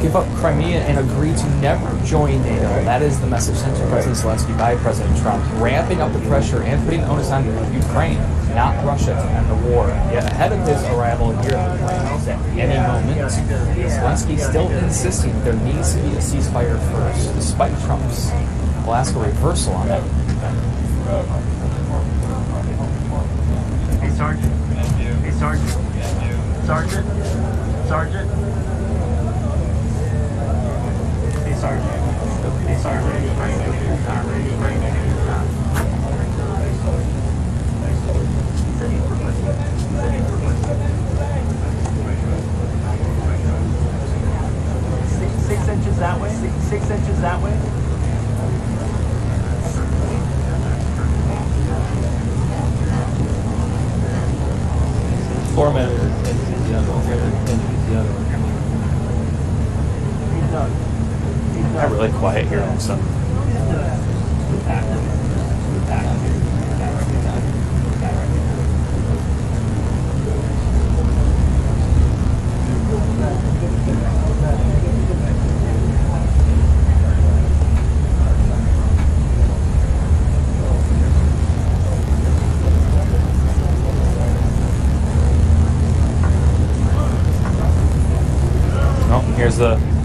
give up Crimea and agree to never join NATO. That is the message sent to President Zelensky by President Trump, ramping up the pressure and putting the onus on Ukraine, not Russia, to end the war. Yet ahead of his arrival here in the White at any moment, Zelensky still insisting that there needs to be a ceasefire first, despite Trump's will ask a reversal on it. Hey, Sergeant. Hey, Sergeant. Sergeant. Sergeant. Hey, Sergeant. Hey, Sergeant. Six inches that way. 6 inches that way. Foreman. Got really quiet here all of a sudden.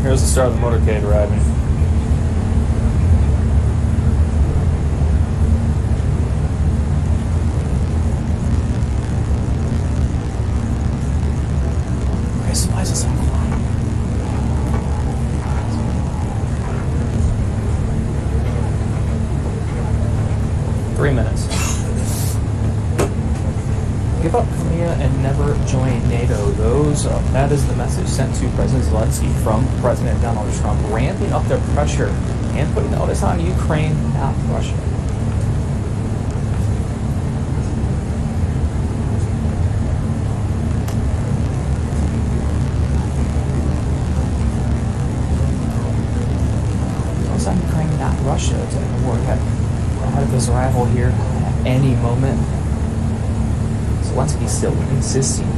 Here's the start of the motorcade arriving. Why is it so quiet? 3 minutes. Give up Crimea and never join NATO. That is the message sent to President Zelensky from President Donald Trump, ramping up their pressure and putting the onus on Ukraine, not Russia. Onus on Ukraine, not Russia, to end the war. Ahead of his arrival here at any moment. Zelensky still insisting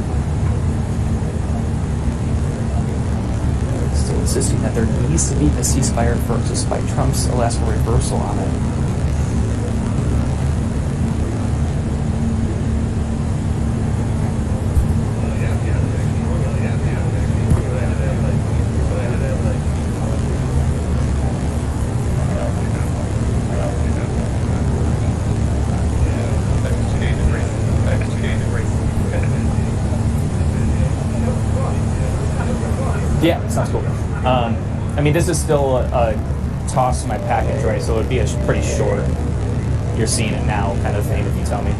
that there needs to be a ceasefire first, despite Trump's last reversal on it. Yeah, sounds cool. I mean, this is still a toss to my package, right? So it would be a pretty short, you're seeing it now kind of thing, if you tell me.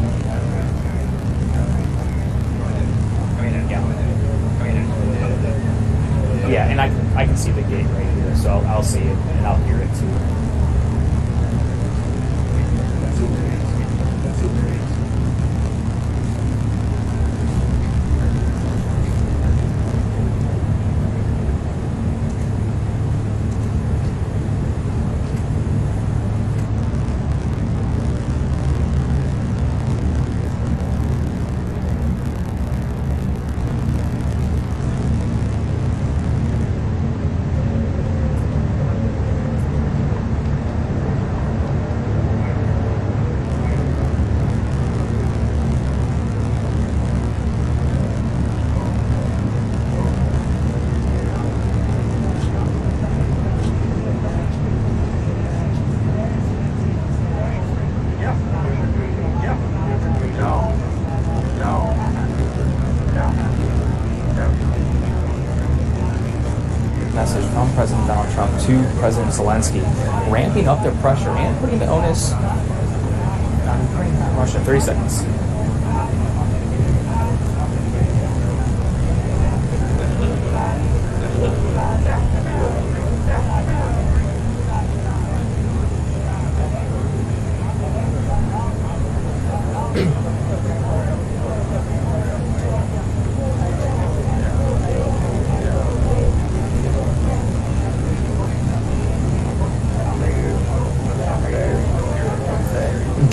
Yeah, and I can see the gate right here, so I'll see it and I'll hear it too. Message from President Donald Trump to President Zelensky, ramping up their pressure and putting the onus on Ukraine and Russia. 30 seconds.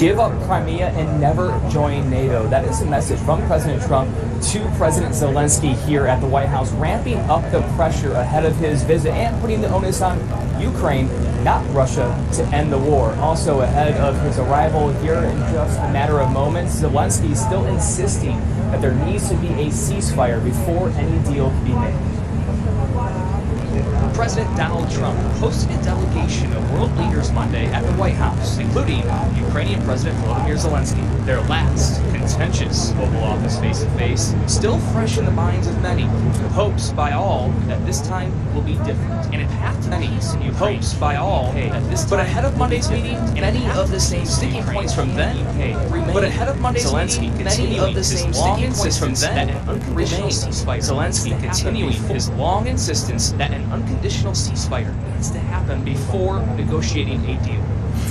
Give up Crimea and never join NATO. That is a message from President Trump to President Zelensky here at the White House, ramping up the pressure ahead of his visit and putting the onus on Ukraine, not Russia, to end the war. Also ahead of his arrival here in just a matter of moments, Zelensky is still insisting that there needs to be a ceasefire before any deal can be made. President Donald Trump hosted a delegation of world leaders Monday at the White House, including Ukrainian President Volodymyr Zelensky. Their last contentious Oval Office face-to-face, still fresh in the minds of many, with hopes by all that this time will be different. And a path to peace in Ukraine. Hopes by all that this time. But ahead of Monday's meeting, many of the same sticking points from then remain. But ahead of Monday's meeting, many of the same sticking points from then that an unconditional ceasefire. Zelensky continuing his long insistence that an unconditional ceasefire needs to happen before negotiating a deal.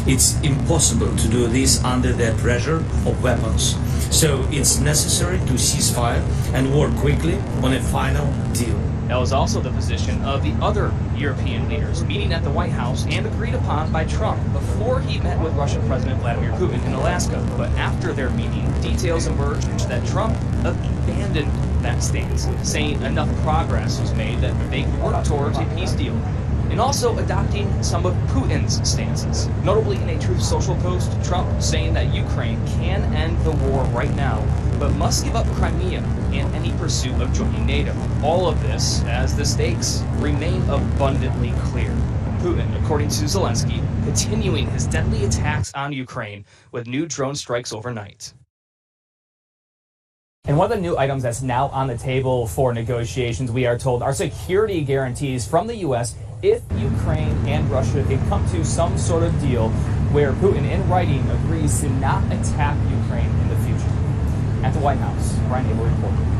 It's impossible to do this under the pressure of weapons. So it's necessary to cease fire and work quickly on a final deal. That was also the position of the other European leaders meeting at the White House and agreed upon by Trump before he met with Russian President Vladimir Putin in Alaska. But after their meeting, details emerged that Trump abandoned that stance, saying enough progress was made that they could work towards a peace deal, and also adopting some of Putin's stances. Notably in a Truth Social post, Trump saying that Ukraine can end the war right now, but must give up Crimea and any pursuit of joining NATO. All of this as the stakes remain abundantly clear. Putin, according to Zelensky, continuing his deadly attacks on Ukraine with new drone strikes overnight. And one of the new items that's now on the table for negotiations, we are told, are security guarantees from the U.S. if Ukraine and Russia can come to some sort of deal where Putin, in writing, agrees to not attack Ukraine in the future. At the White House, Brian Abel reporting.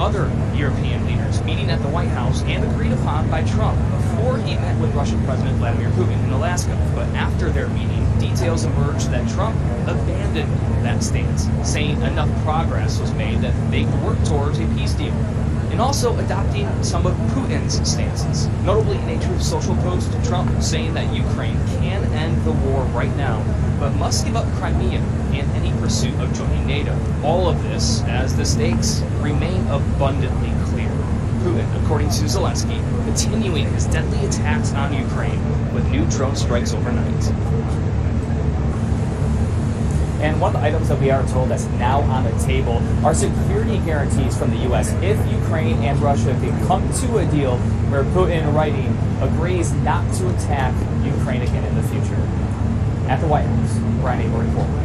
Other European leaders meeting at the White House and agreed upon by Trump before he met with Russian President Vladimir Putin in Alaska. But after their meeting, details emerged that Trump abandoned that stance, saying enough progress was made that they could work towards a peace deal, and also adopting some of Putin's stances. Notably in a Truth Social post, Trump saying that Ukraine can end the war right now, but must give up Crimea and any pursuit of joining NATO. All of this as the stakes remain abundantly clear. Putin, according to Zelensky, continuing his deadly attacks on Ukraine with new drone strikes overnight. And one of the items that we are told that's now on the table are security guarantees from the U.S. if Ukraine and Russia can come to a deal where Putin, in writing, agrees not to attack Ukraine again in the future. At the White House, Brian Abel reporting.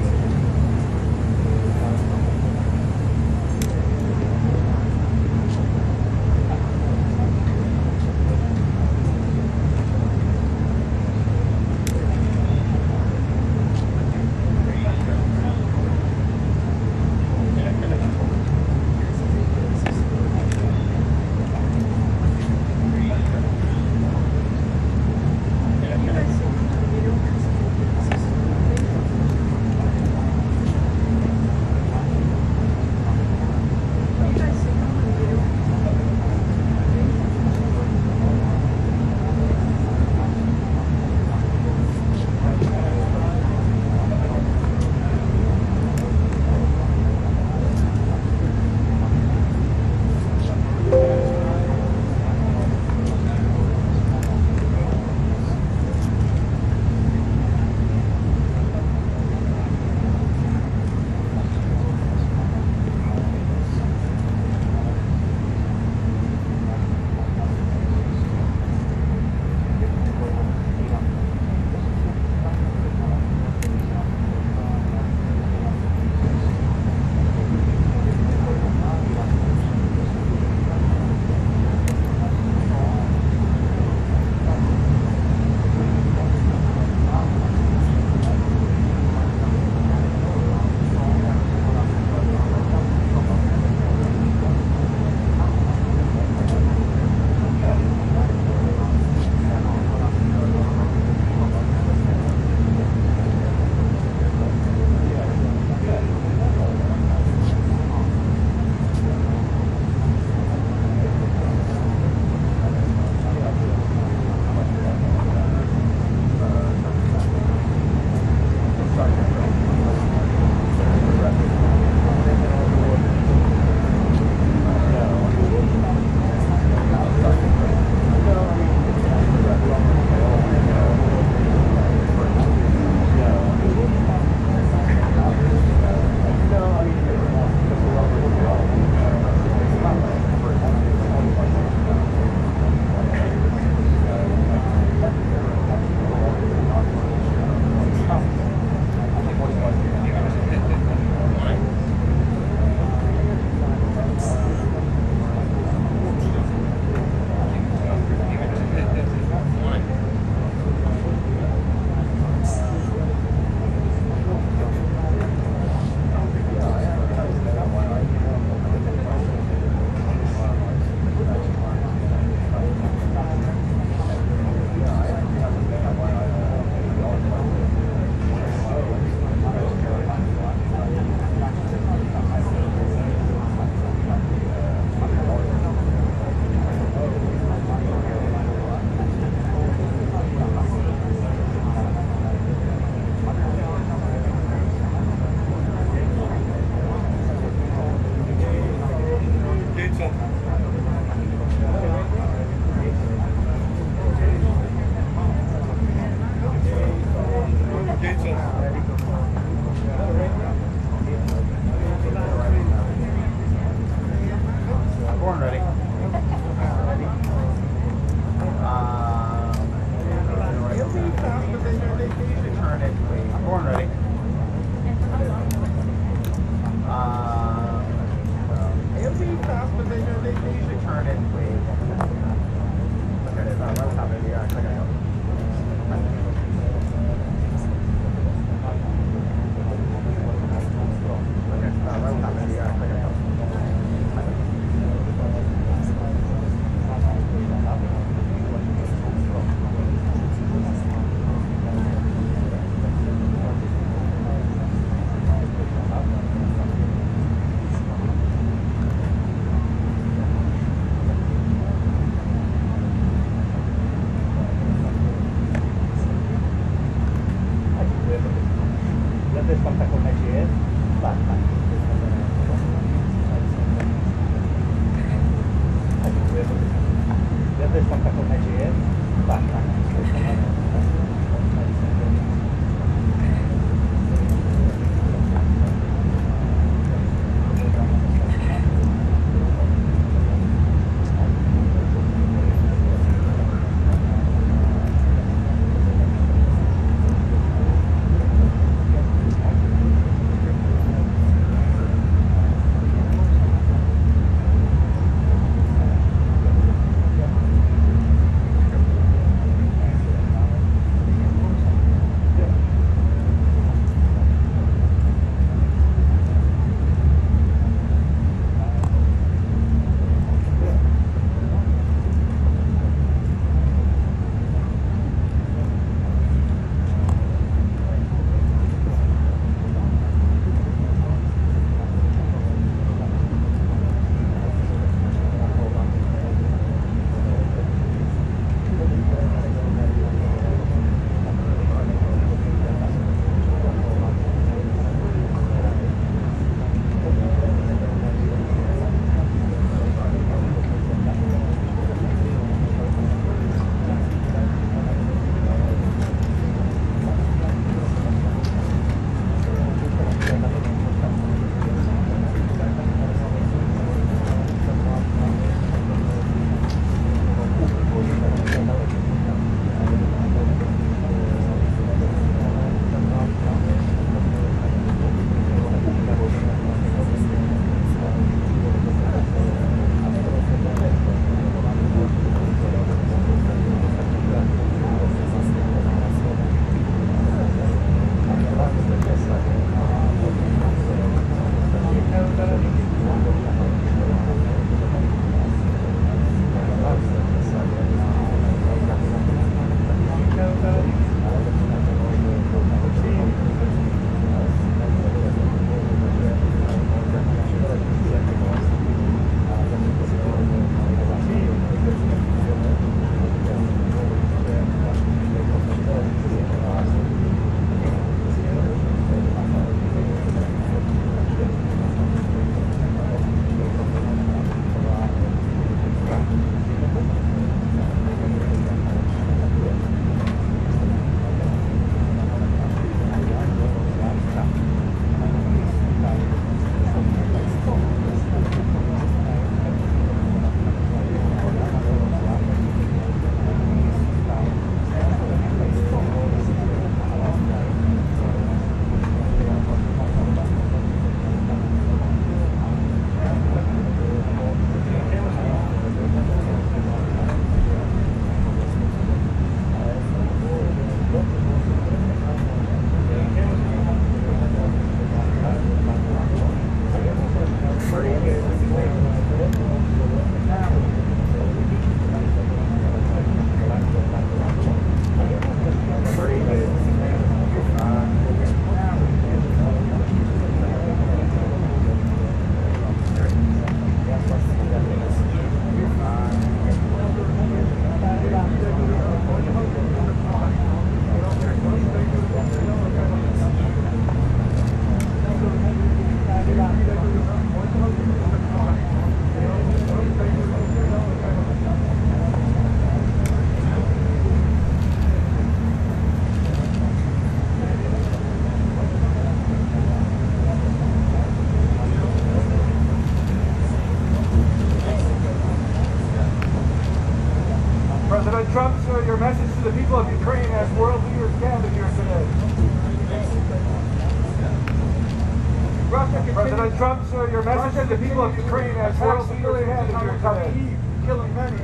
President Trump, sir, your message to the people of Ukraine as world leaders continue to Kyiv, killing many.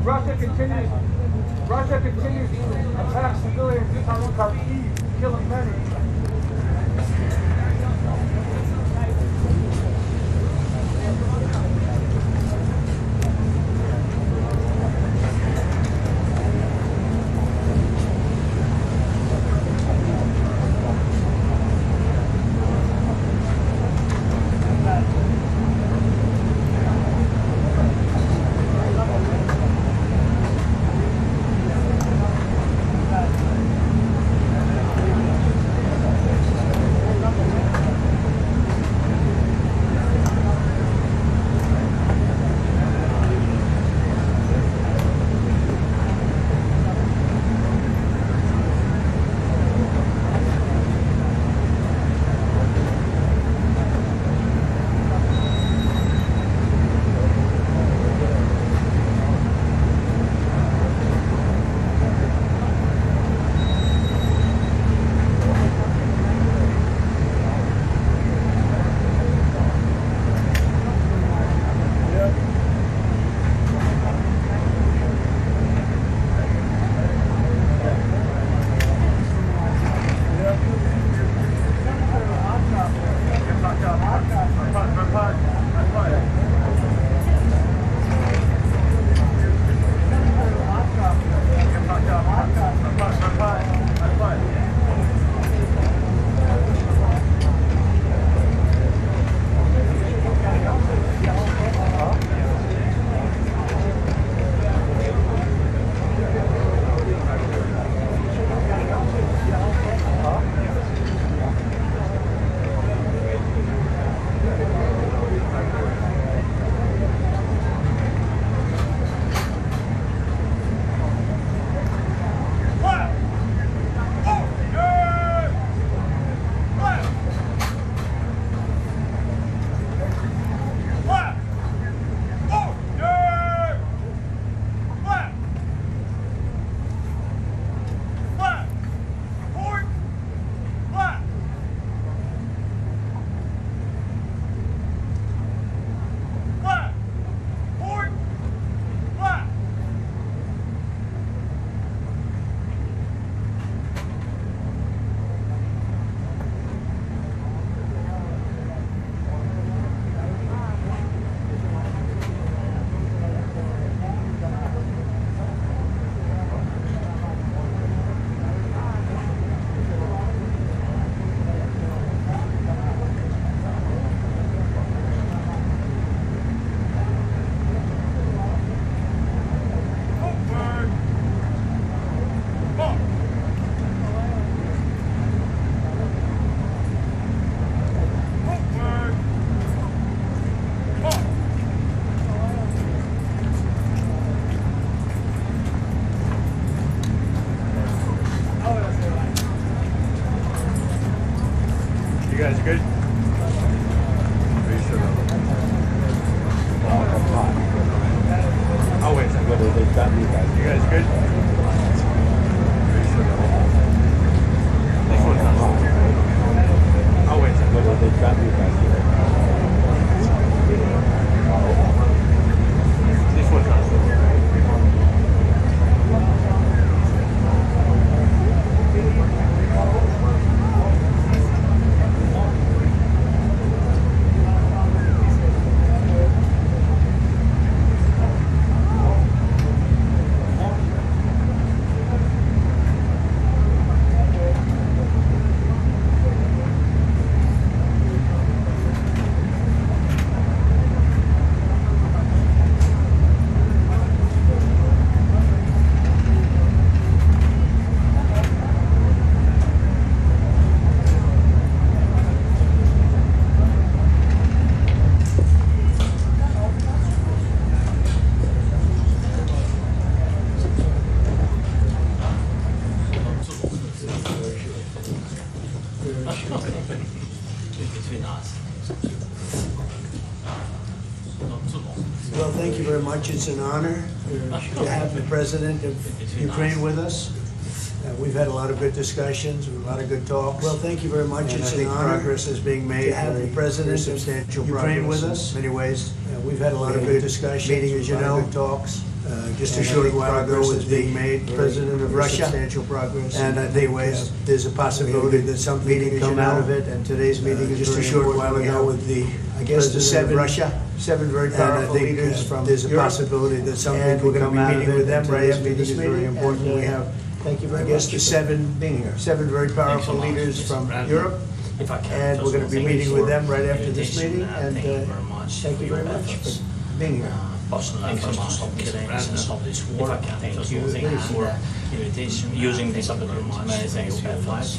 Russia continues to attack civilians in Kyiv, killing many. You guys good? I'll wait a second. You guys good? This one's not. I'll wait a second. This one's not. Well, thank you very much. It's an honor to have the President of Ukraine with us. We've had a lot of good discussions, a lot of good talks. Well, thank you very much. It's an honor. Progress is being made. To have the president substantial Ukraine with us. In many ways, we've had a lot of good discussions. Meeting, as you know, good talks. Just a short while ago was being made. President of Russia. Substantial progress. And I think there's a possibility that some meeting come out of it. And today's meeting is just a short while ago with the, I guess, the seven very powerful leaders from. There's a possibility that some people are going to be meeting with them right after this meeting. Very important. We have. Thank you very much. Seven very powerful leaders from Europe, and we're going to be meeting with them right after this meeting. And thank you very much for being here. Thank you so much for killing and stop this war. Thank you for invitation, using this opportunity. Many thanks for your advice.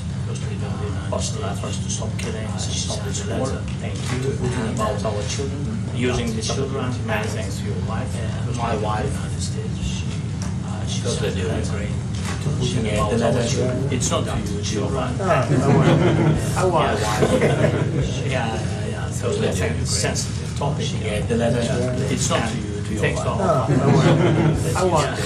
Personal efforts to stop killing and stop this war. Thank you. And about our children, using the children. Many thanks to your wife. My wife, United States, she's doing great. It's not to you, children. I want. Yeah. So that's a sensitive topic. The letter. It's not to you. Thanks for I want.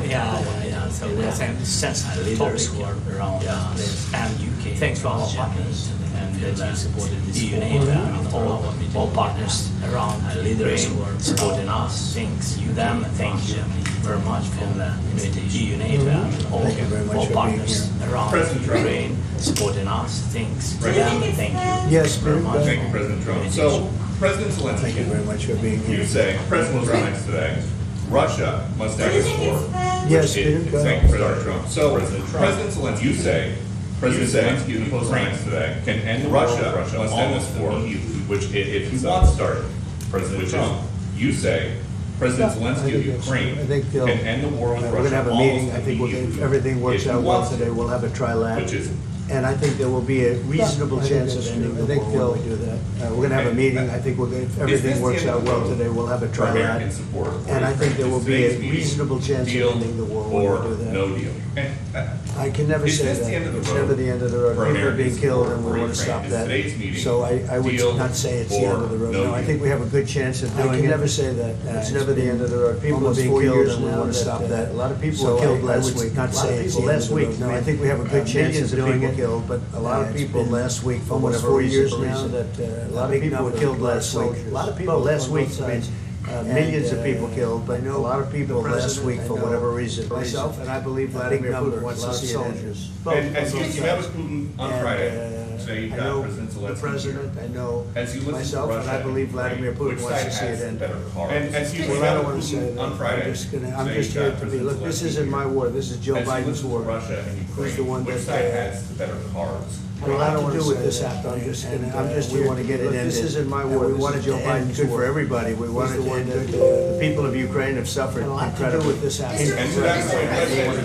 Yeah. So that's a sensitive topic around this and UK. Thanks for our partners and that you supported this EU, and all partners around leaders who are supporting us. Thanks you them. Thank you very much for the invitation. EU, and all partners around Ukraine supporting us. Thanks them. Thank you. Yes, very much. Thank you, President Trump. So, President Zelensky, Thank you very much for being here. you say, President Trump today, Russia must end this war. Yes, Thank you, President Trump. So, President Zelensky, you say, President Zelensky Ukraine today can end Russia must end this war, which if he wants started, President Trump, you say, President Zelensky of Ukraine can end the war with Russia. We're going to have a meeting. I think if everything works out well today, we'll have a trilateral. Which is And I think there will be a reasonable chance of ending the war when we do that. We're going to have a meeting. I think if everything works out well today, we'll have a trilateral. And I think there will be a reasonable chance of ending the war when we do that. No deal. I can never say that. It's never the end of the road. People are being killed, and we want to stop that. So I would not say it's the end of the road. No, I think we have a good chance of doing it. I can never say that. It's never the end of the road. People are being killed, and we want to stop that. A lot of people were killed last week. Not say it's last week. No, I think we have a good chance of doing it. Killed, but a lot of people last week for whatever 4 years now that a lot of people were killed last week. A lot of people last week. Millions of people killed, but a lot of people last week for whatever reason. Myself, and I believe Vladimir Putin wants to see soldiers. And you met with Putin on Friday. Today you've got President Zelensky. The president, I know myself, Russia, and I believe Vladimir Putin wants to see it end. And I don't want to say that. on Friday. I'm just here to be. Look, this isn't my war. This is Joe Biden's war. Russia and Ukraine. Who's the one Which that side has the better cards? Well, I don't want to do with this act. I'm just here. Want to get it ended. This isn't my war. We want Joe Biden's good for everybody. We want it to end. The people of Ukraine have suffered incredibly with this act. And to that point,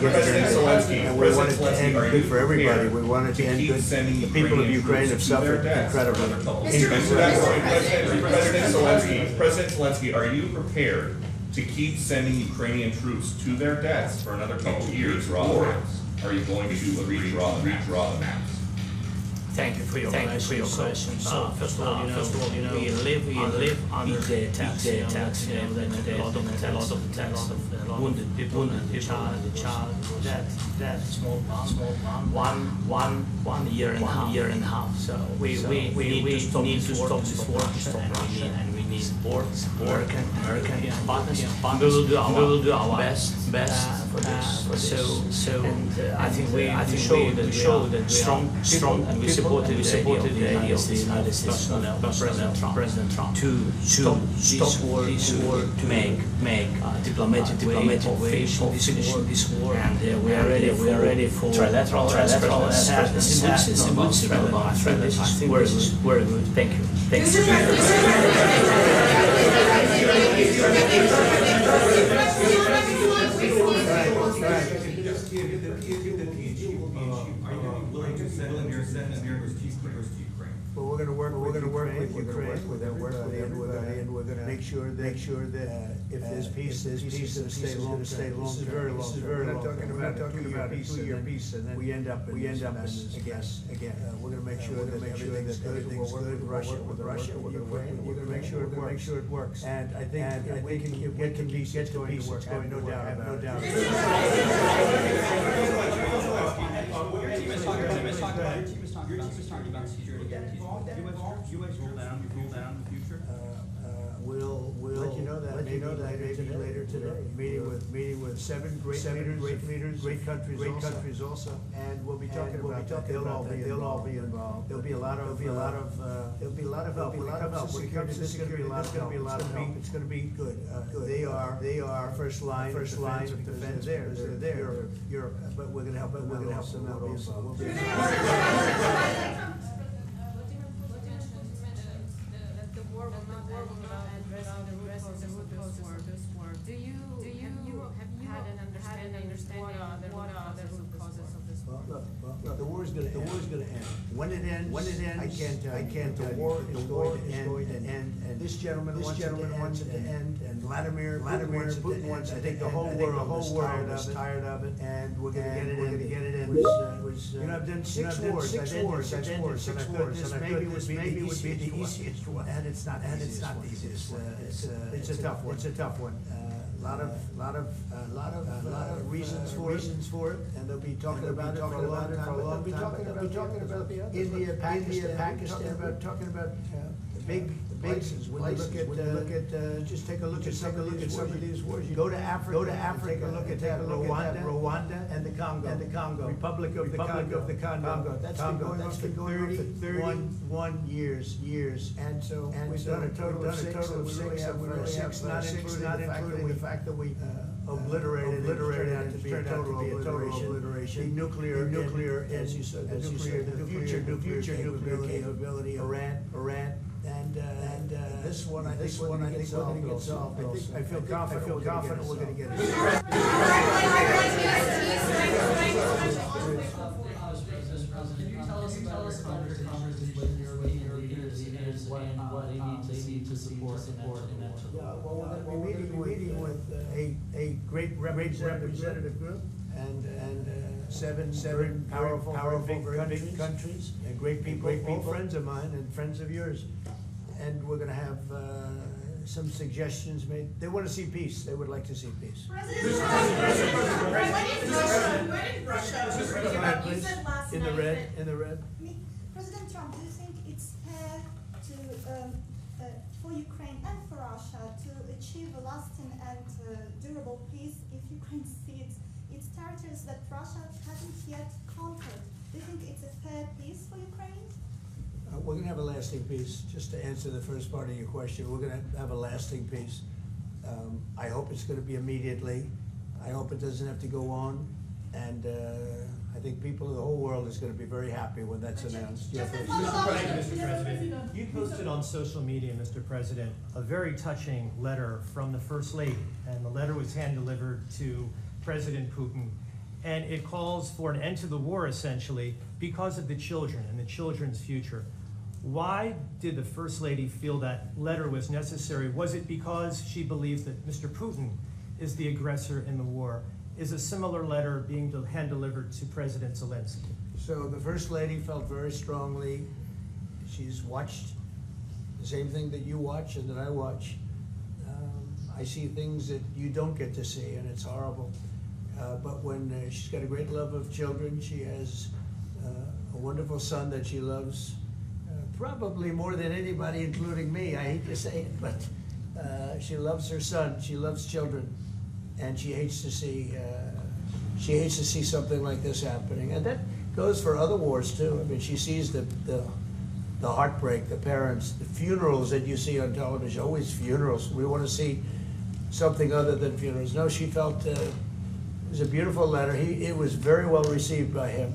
President Zelensky, and we want it to end good for everybody. We want it to end good. The people of Ukraine have suffered incredibly. And to that point, President Zelensky, are you prepared to keep sending Ukrainian troops to their deaths for another couple of years, or are you going to redraw the maps? Thank you for your question. So first of all, you know, we live under the attacks. A lot of attacks of wounded people, the child, that small one year and a half. So we need to stop this war, and we need support, American partners. We will do our best for this. So I think we show that we are strong, and we supported the idea of the United States President Trump to stop this war, to make diplomatic way of finishing this war, and we are ready for trilateral. This is a good signal. I think this is very good. Thank Well, we're going to work with Ukraine. We're going to make sure that if there's peace, this is going to stay long term. This is very long term. We're not talking about a 2-year peace, and then we end up again. We're going to make sure that everything's good with Russia. We're going to make sure it works. And I think if we can get to peace, it's going to work. No doubt about it. Your team is talking about security guarantees. U.S. rule down in the future. We'll let you know that maybe later today. Meeting with seven great leaders, great countries also, and we'll be talking about that. They'll all be involved. There'll be a lot of help. When it comes to security, there's going to be a lot of help. It's going to be good. They are first line of defense. They're there. Europe, but we're going to help them also. The war will not end without addressing the root causes of this war. Have you had an understanding what are the root causes of this war? Look, the war is going to end. When it ends, I can't tell you. The war is going to end. And this gentleman wants it to end. And Vladimir Putin wants it. I think the whole world is tired of it. And we're going to get it in. I've done six wars. And I thought this maybe would be the easiest one. And it's not the easiest. It's a tough one. A lot of reasons for it, and they'll be talking about it for a long time. They'll be talking about India, Pakistan, talking about the big places. When you look at just take a look at some of these wars. You go to Africa, look at Rwanda and the Congo, Republic of the Congo. That's been going on for 31 years, and so we've done a total of six. Not including the fact that we obliterated out to be a total obliteration. The nuclear, as you said, the future nuclear capability, Iran, and this one I think we're going to get solved. I feel confident we're going to get it. Can you tell us about your conversations with your leaders and what they need to support in that? Well, we're meeting with a great representative group and seven powerful big countries and great people, all friends of mine and friends of yours. And we're going to have some suggestions made. They want to see peace. They would like to see peace. When did Russia? You said last in the night red. President Trump, do you think it's fair to for Ukraine and for Russia to achieve a lasting and durable peace if Ukraine cedes its territories that Russia hasn't yet conquered? Do you think it's a fair peace for Ukraine? We're going to have a lasting peace. Just to answer the first part of your question, we're going to have a lasting peace. I hope it's going to be immediately. I hope it doesn't have to go on. And I think people of the whole world is going to be very happy when that's announced. Mr. President, you posted on social media, Mr. President, a very touching letter from the First Lady. And the letter was hand-delivered to President Putin. And it calls for an end to the war, essentially, because of the children and the children's future. Why did the First Lady feel that letter was necessary? Was it because she believes that Mr. Putin is the aggressor in the war? Is a similar letter being hand-delivered to President Zelensky? So the First Lady felt very strongly. She's watched the same thing that you watch and that I watch. I see things that you don't get to see, and it's horrible. But when she's got a great love of children, she has a wonderful son that she loves, probably more than anybody, including me. I hate to say it, but she loves her son. She loves children, and she hates to see something like this happening. And that goes for other wars too. I mean, she sees the heartbreak, the parents, the funerals that you see on television. Always funerals. We want to see something other than funerals. No, she felt. It was a beautiful letter. It was very well received by him.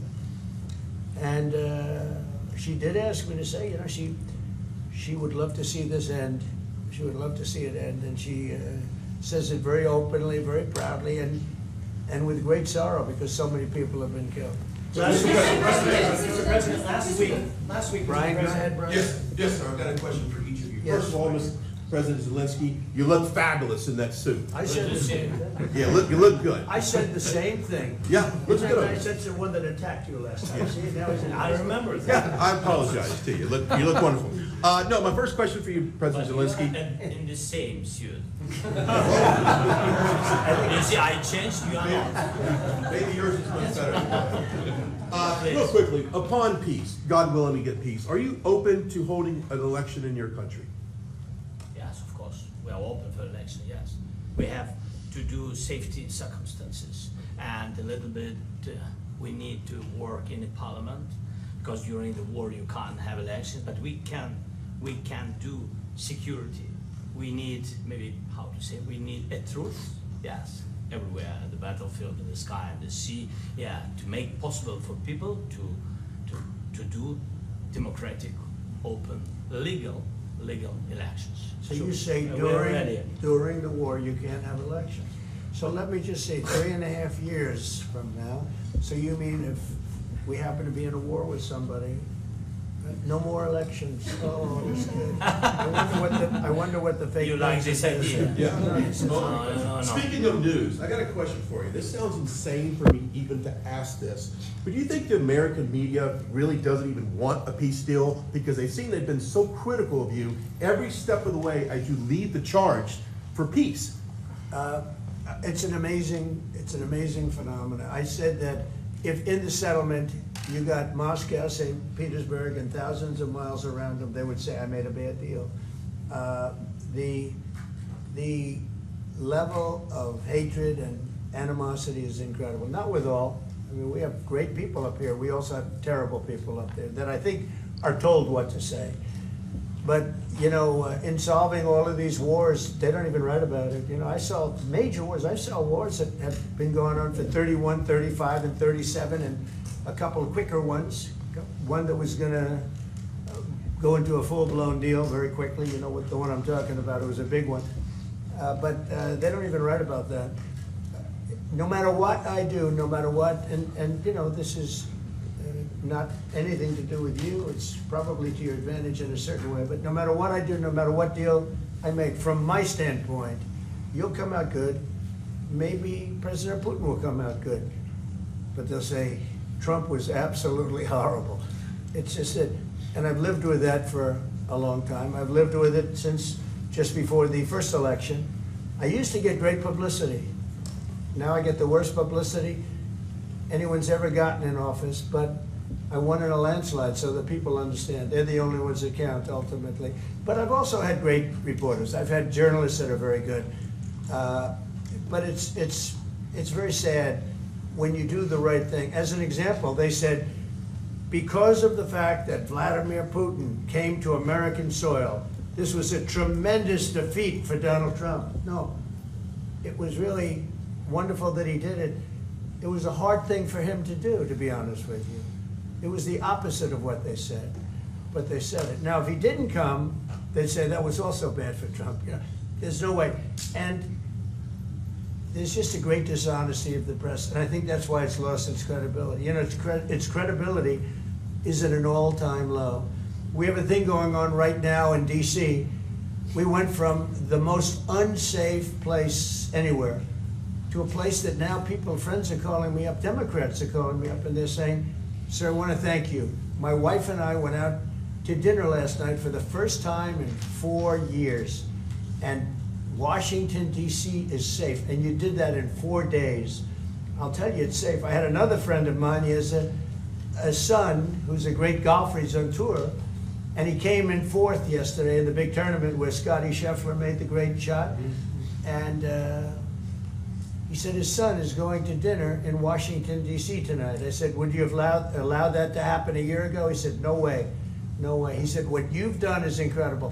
And she did ask me to say, you know, she would love to see this end. She would love to see it end. And she says it very openly, very proudly, and with great sorrow because so many people have been killed. Mr. President, last week, Brian, go ahead, Brian. Yes, sir. I've got a question for each of you. Yes. First of all, President Zelensky, you look fabulous in that suit. I said the same thing. Yeah, you look good. I said the same thing. Yeah, looks good. I said to the one that attacked you last time. See, now he's in. I remember that. Yeah, I apologize to you. You look wonderful. No, my first question for you, President Zelensky. In the same suit. You see, I changed, you are not. Maybe yours is much better. Real quickly, upon peace, God willing we get peace, are you open to holding an election in your country? Yes, of course. We are open for election, yes. We have to do safety circumstances. And a little bit, we need to work in the parliament, because during the war you can't have elections, but we can do security. We need, maybe, how to say, we need a truth, yes, everywhere, the battlefield, in the sky, and the sea, yeah, to make possible for people to do democratic, open, legal elections. So you say during the war you can't have elections. So let me just say 3.5 years from now, so you mean if we happen to be in a war with somebody, no more elections. Oh, this good. I wonder what the fake You like this idea? Yeah. No. Speaking of news, I got a question for you. This sounds insane for me even to ask this, but do you think the American media really doesn't even want a peace deal because they've seen they've been so critical of you every step of the way as you lead the charge for peace? It's an amazing phenomenon. I said that if in the settlement you got Moscow, St. Petersburg, and thousands of miles around them, they would say, I made a bad deal. The level of hatred and animosity is incredible. Not with all. I mean, we have great people up here. We also have terrible people up there that I think are told what to say. But, you know, in solving all of these wars, they don't even write about it. You know, I saw major wars. I saw wars that have been going on for 31, 35, and 37, and a couple of quicker ones. One that was going to go into a full-blown deal very quickly. You know what the one I'm talking about. It was a big one. But they don't even write about that. No matter what I do, no matter what, and you know, this is not anything to do with you. It's probably to your advantage in a certain way. But no matter what I do, no matter what deal I make, from my standpoint, you'll come out good. Maybe President Putin will come out good. But they'll say, Trump was absolutely horrible. It's just that, and I've lived with that for a long time. I've lived with it since just before the first election. I used to get great publicity. Now I get the worst publicity anyone's ever gotten in office, but I won in a landslide, so that people understand. They're the only ones that count, ultimately. But I've also had great reporters. I've had journalists that are very good. But it's very sad when you do the right thing. As an example, they said, because of the fact that Vladimir Putin came to American soil, this was a tremendous defeat for Donald Trump. No, it was really wonderful that he did it. It was a hard thing for him to do, to be honest with you. It was the opposite of what they said, but they said it. Now, if he didn't come, they'd say that was also bad for Trump. You know, there's no way. And there's just a great dishonesty of the press, and I think that's why it's lost its credibility. You know, its credibility is at an all-time low. We have a thing going on right now in D.C. We went from the most unsafe place anywhere to a place that now friends are calling me up, Democrats are calling me up, and they're saying, sir, I want to thank you. My wife and I went out to dinner last night for the first time in 4 years, and Washington, D.C. is safe, and you did that in 4 days. I'll tell you, it's safe. I had another friend of mine, he has a son who's a great golfer, he's on tour, and he came in 4th yesterday in the big tournament where Scotty Scheffler made the great shot, and he said his son is going to dinner in Washington, D.C. tonight. I said, would you have allowed that to happen a year ago? He said, no way, no way. He said, what you've done is incredible.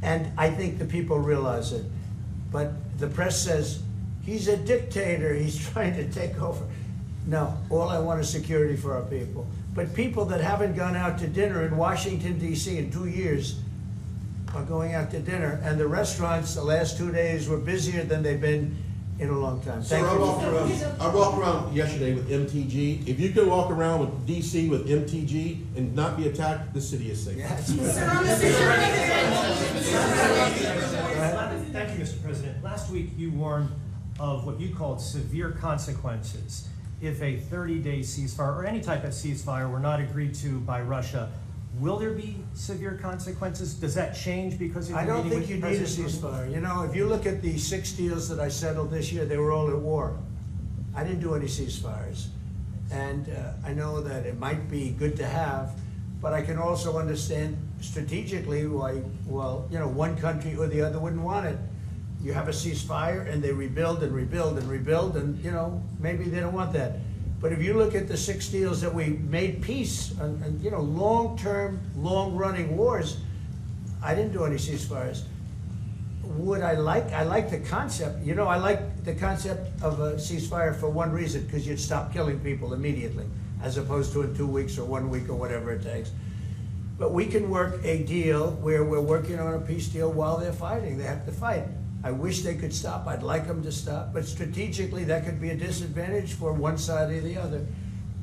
And I think the people realize it. But the press says, he's a dictator, he's trying to take over. No, all I want is security for our people. But people that haven't gone out to dinner in Washington, D.C. in 2 years are going out to dinner. And the restaurants the last 2 days were busier than they've been in a long time. Sir, Thank you. I walked around yesterday with MTG. If you could walk around with DC with MTG and not be attacked, the city is safe. Yes. Thank you, Mr. President. Last week, you warned of what you called severe consequences if a 30-day ceasefire or any type of ceasefire were not agreed to by Russia. Will there be severe consequences? Does that change because of I your don't meeting think you with need a President Putin? ceasefire. You know, if you look at the 6 deals that I settled this year, they were all at war. I didn't do any ceasefires. And I know that it might be good to have, but I can also understand strategically why, well, you know, one country or the other wouldn't want it. You have a ceasefire and they rebuild and rebuild and rebuild, and, you know, maybe they don't want that. But if you look at the 6 deals that we made peace and you know, long-term, long-running wars, I didn't do any ceasefires. Would I like the concept, you know, I like the concept of a ceasefire for one reason, because you'd stop killing people immediately, as opposed to in 2 weeks or 1 week or whatever it takes. But we can work a deal where we're working on a peace deal while they're fighting. They have to fight. I wish they could stop. I'd like them to stop. But strategically, that could be a disadvantage for one side or the other.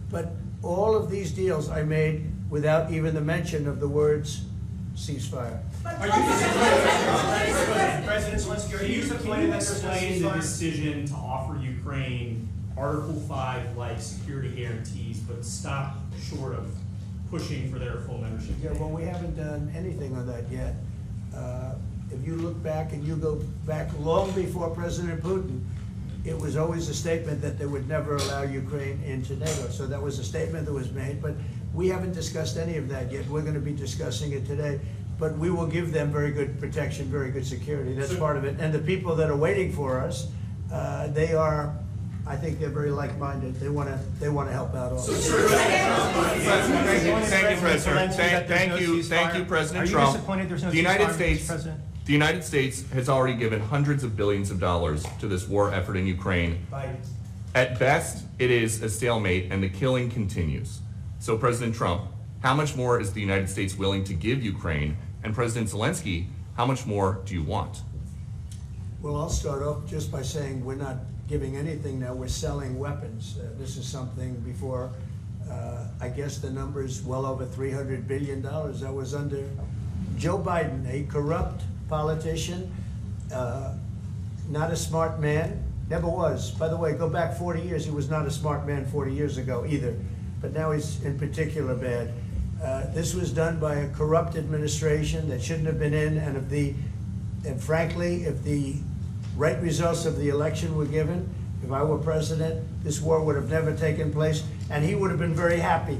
But all of these deals I made without even the mention of the words ceasefire. Are you President Zelensky, are you disappointed that there's no explain the ceasefire? decision to offer Ukraine Article 5-like security guarantees, but stop short of pushing for their full membership? Yeah, well, we haven't done anything on that yet. If you look back and you go back long before President Putin, it was always a statement that they would never allow Ukraine into NATO. So that was a statement that was made, but we haven't discussed any of that yet. We're going to be discussing it today. But we will give them very good protection, very good security. That's part of it. And the people that are waiting for us, they are, I think they're very like-minded. They want to help out also. Thank you, President. Thank you, President Trump. Are you disappointed there's no The United ceasefire, States, Mr. President? the United States has already given hundreds of billions of dollars to this war effort in Ukraine. Biden. At best, it is a stalemate, and the killing continues. So, President Trump, how much more is the United States willing to give Ukraine? And President Zelensky, how much more do you want? Well, I'll start off just by saying we're not giving anything now. We're selling weapons. This is something before, I guess the number is well over $300 billion. That was under Joe Biden, a corrupt politician, not a smart man, never was. By the way, go back 40 years, he was not a smart man 40 years ago either, but now he's in particular bad. This was done by a corrupt administration that shouldn't have been in, and frankly, if the right results of the election were given, if I were president, this war would have never taken place, and he would have been very happy,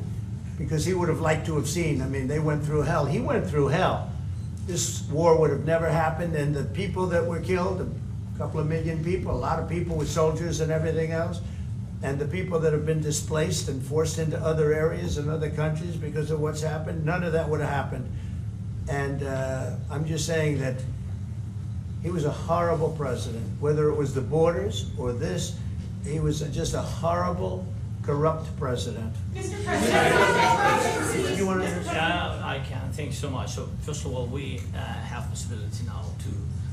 because he would have liked to have seen. I mean, they went through hell. He went through hell. This war would have never happened, and the people that were killed, a couple of million people, a lot of people with soldiers and everything else, and the people that have been displaced and forced into other areas and other countries because of what's happened, none of that would have happened. And I'm just saying that he was a horrible president, whether it was the borders or this, he was just a horrible, corrupt president. Mr. President, You want to I can. Thank you so much. So first of all, we have possibility now to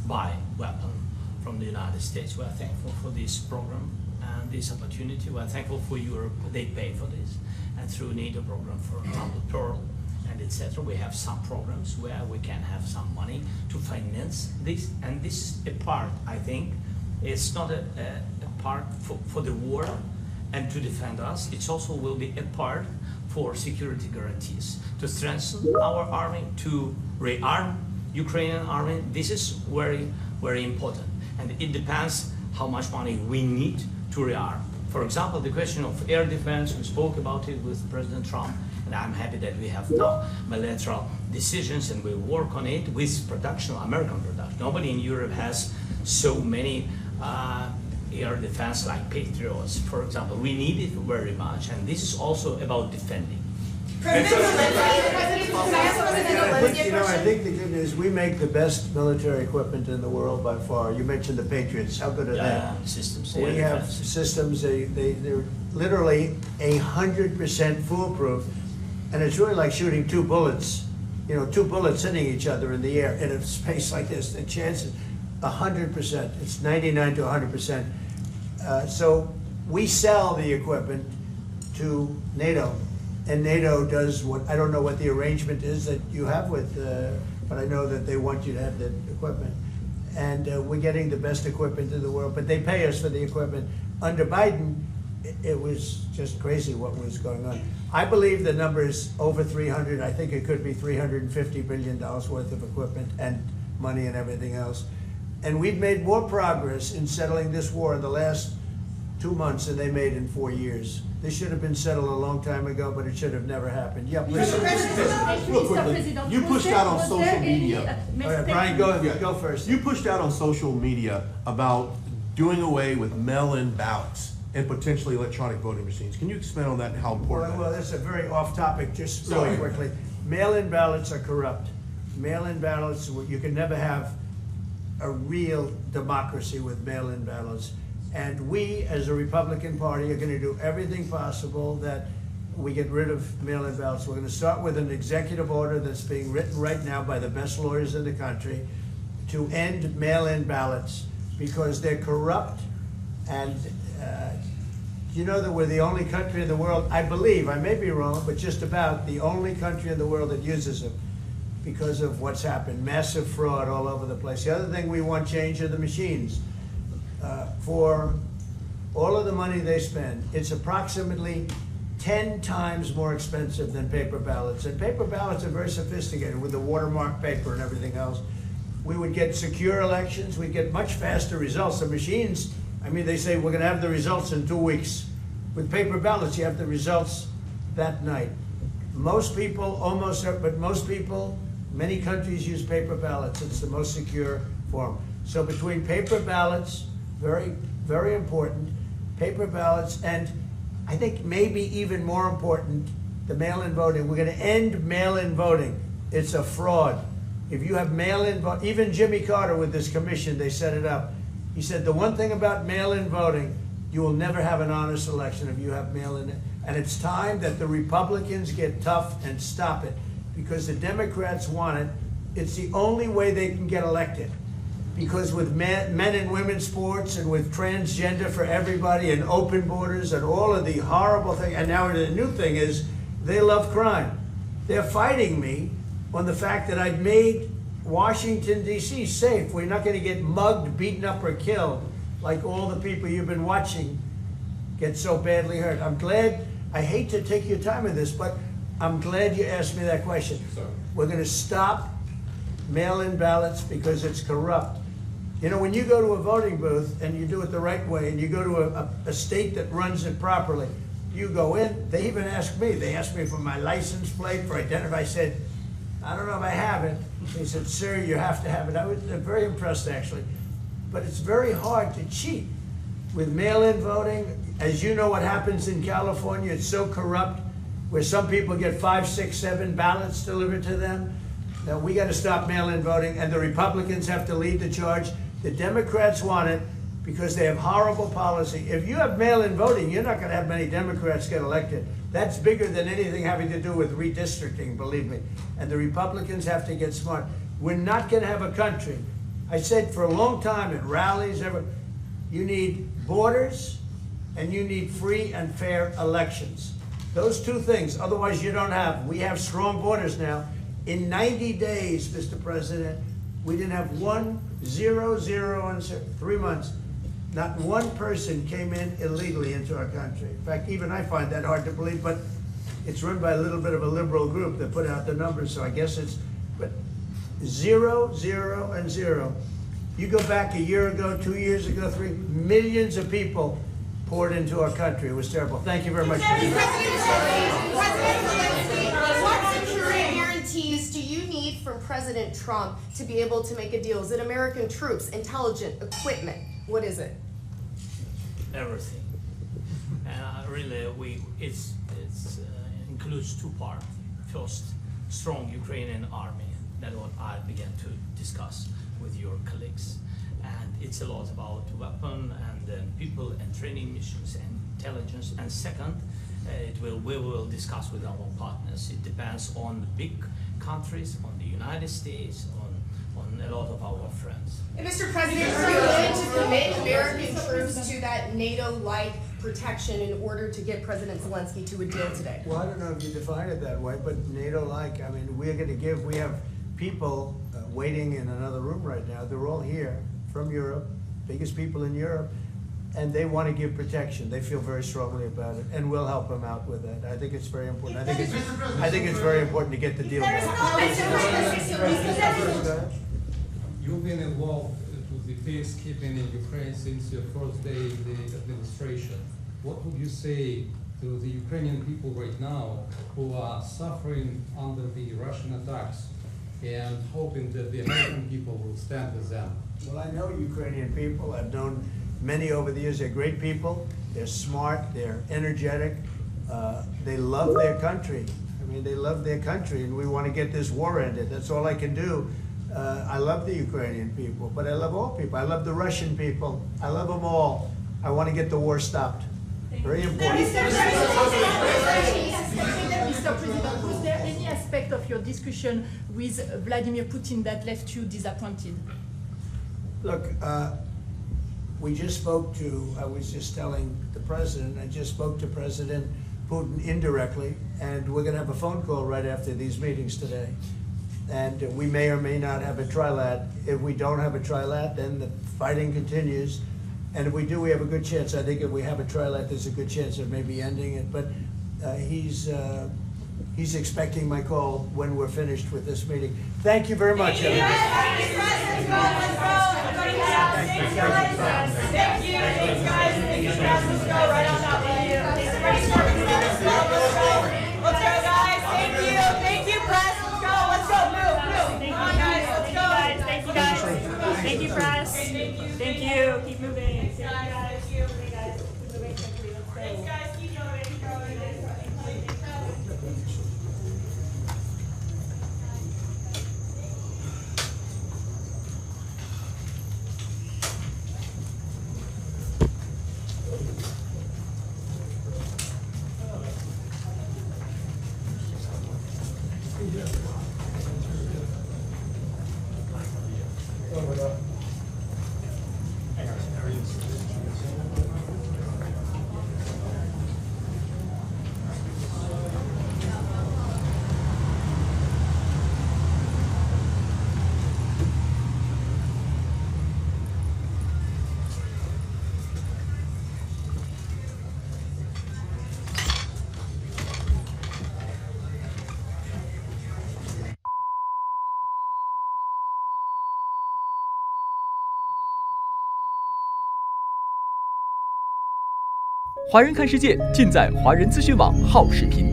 buy weapons from the United States. We are thankful for this program and this opportunity. We are thankful for Europe. They pay for this. And through NATO program, for example, Pearl and etc. We have some programs where we can have some money to finance this. And this is a part, I think, it's not a part for the war and to defend us. It also will be a part for security guarantees, to strengthen our army, to rearm Ukrainian army. This is very, very important. And it depends how much money we need to rearm. For example, the question of air defense, we spoke about it with President Trump, and I'm happy that we have now bilateral decisions and we work on it with production, American production. Nobody in Europe has so many air defense like Patriots, for example. We need it very much, and this is also about defending. You know, I think the good news, we make the best military equipment in the world by far. You mentioned the Patriots. How good are they? Systems. We have systems, they're literally 100% foolproof. And it's really like shooting 2 bullets, you know, 2 bullets hitting each other in the air in a space like this. The chances, 100%, it's 99 to 100%. So we sell the equipment to NATO, and NATO does what, I don't know what the arrangement is that you have with, but I know that they want you to have the equipment. And we're getting the best equipment in the world, but they pay us for the equipment. Under Biden, it was just crazy what was going on. I believe the number is over 300. I think it could be $350 billion worth of equipment and money and everything else. And we've made more progress in settling this war in the last 2 months than they made in 4 years. This should have been settled a long time ago, but it should have never happened. Yeah, please. Real quickly, you pushed out on social media. All right, Brian, go first. You pushed out on social media about doing away with mail-in ballots and potentially electronic voting machines. Can you expand on that and how important Well, that is? that's a very off-topic, just really quickly. Mail-in ballots are corrupt. Mail-in ballots, you can never have a real democracy with mail-in ballots. And we, as a Republican Party, are going to do everything possible that we get rid of mail-in ballots. We're going to start with an executive order that's being written right now by the best lawyers in the country to end mail-in ballots because they're corrupt. And you know that we're the only country in the world, I believe, I may be wrong, but just about the only country in the world that uses them because of what's happened. Massive fraud all over the place. The other thing we want change are the machines. For all of the money they spend, it's approximately 10 times more expensive than paper ballots. And paper ballots are very sophisticated with the watermark paper and everything else. We would get secure elections, we'd get much faster results. The machines, I mean, they say we're gonna have the results in 2 weeks. With paper ballots, you have the results that night. Most people, but most people, many countries use paper ballots. It's the most secure form. So between paper ballots, very, very important, paper ballots, and I think maybe even more important, the mail-in voting. We're gonna end mail-in voting. It's a fraud. If you have mail-in vote, even Jimmy Carter with this commission, they set it up. He said the one thing about mail-in voting, you will never have an honest election if you have mail-in. And it's time that the Republicans get tough and stop it because the Democrats want it. It's the only way they can get elected. Because with men and women's sports and with transgender for everybody and open borders and all of the horrible things, and now the new thing is they love crime. They're fighting me on the fact that I've made Washington, D.C. safe. We're not going to get mugged, beaten up, or killed like all the people you've been watching get so badly hurt. I'm glad, I hate to take your time with this, but I'm glad you asked me that question. We're going to stop mail-in ballots because it's corrupt. You know, when you go to a voting booth and you do it the right way and you go to a state that runs it properly, you go in, they even ask me, they asked me for my license plate, for identity. I said, I don't know if I have it. They said, sir, you have to have it. I was very impressed, actually. But it's very hard to cheat with mail-in voting. As you know what happens in California, it's so corrupt, where some people get 5, 6, 7 ballots delivered to them. Now, we got to stop mail-in voting, and the Republicans have to lead the charge. The Democrats want it because they have horrible policy. If you have mail-in voting, you're not going to have many Democrats get elected. That's bigger than anything having to do with redistricting, believe me. And the Republicans have to get smart. We're not going to have a country. I said for a long time in rallies, you need borders and you need free and fair elections. Those two things, otherwise you don't have. We have strong borders now. In 90 days, Mr. President, we didn't have 0 in 3 months. Not one person came in illegally into our country. In fact, even I find that hard to believe, but it's run by a little bit of a liberal group that put out the numbers, so I guess it's, but 0, 0, and 0. You go back a year ago, 2 years ago, 3 millions of people poured into our country. It was terrible. Thank you very much. What security guarantees do you need from President Trump to be able to make a deal? Is it American troops, intelligence, equipment? What is it? Everything. And really, it includes 2 parts. First, strong Ukrainian army. That's what I began to discuss with your colleagues. And it's a lot about weapon and people and training missions and intelligence. And second, we will discuss with our partners. It depends on the big countries, on the United States, on a lot of our friends. And Mr. President, are you willing to commit American troops to that NATO-like protection in order to get President Zelensky to a deal today? Well, I don't know if you define it that way, but NATO-like, I mean, we have people waiting in another room right now. They're all here from Europe, biggest people in Europe, and they want to give protection. They feel very strongly about it, and we'll help them out with that. I think it's very important. I think it's very important to get the deal done. You've been involved with the peacekeeping in Ukraine since your first day in the administration. What would you say to the Ukrainian people right now who are suffering under the Russian attacks and hoping that the American people will stand with them? Well, I know Ukrainian people. I've known many over the years. They're great people. They're smart. They're energetic. They love their country. I mean, they love their country, and we want to get this war ended. That's all I can do. I love the Ukrainian people, but I love all people. I love the Russian people. I love them all. I want to get the war stopped. Very important. Mr. President, was there any aspect of your discussion with Vladimir Putin that left you disappointed? Look, we just spoke to, I was just telling the president, I just spoke to President Putin indirectly, and we're going to have a phone call right after these meetings today. And we may or may not have a trilat. If we don't have a trilat, then the fighting continues. And if we do, we have a good chance. I think if we have a trilat, there's a good chance of maybe ending it. But he's expecting my call when we're finished with this meeting. Thank you very much, everybody. Thank you, press. Thank you. Keep moving. Thank you, guys. Keep moving quickly. Let's go. Thanks, guys. Keep going. Keep going.华人看世界尽在华人资讯网好视频。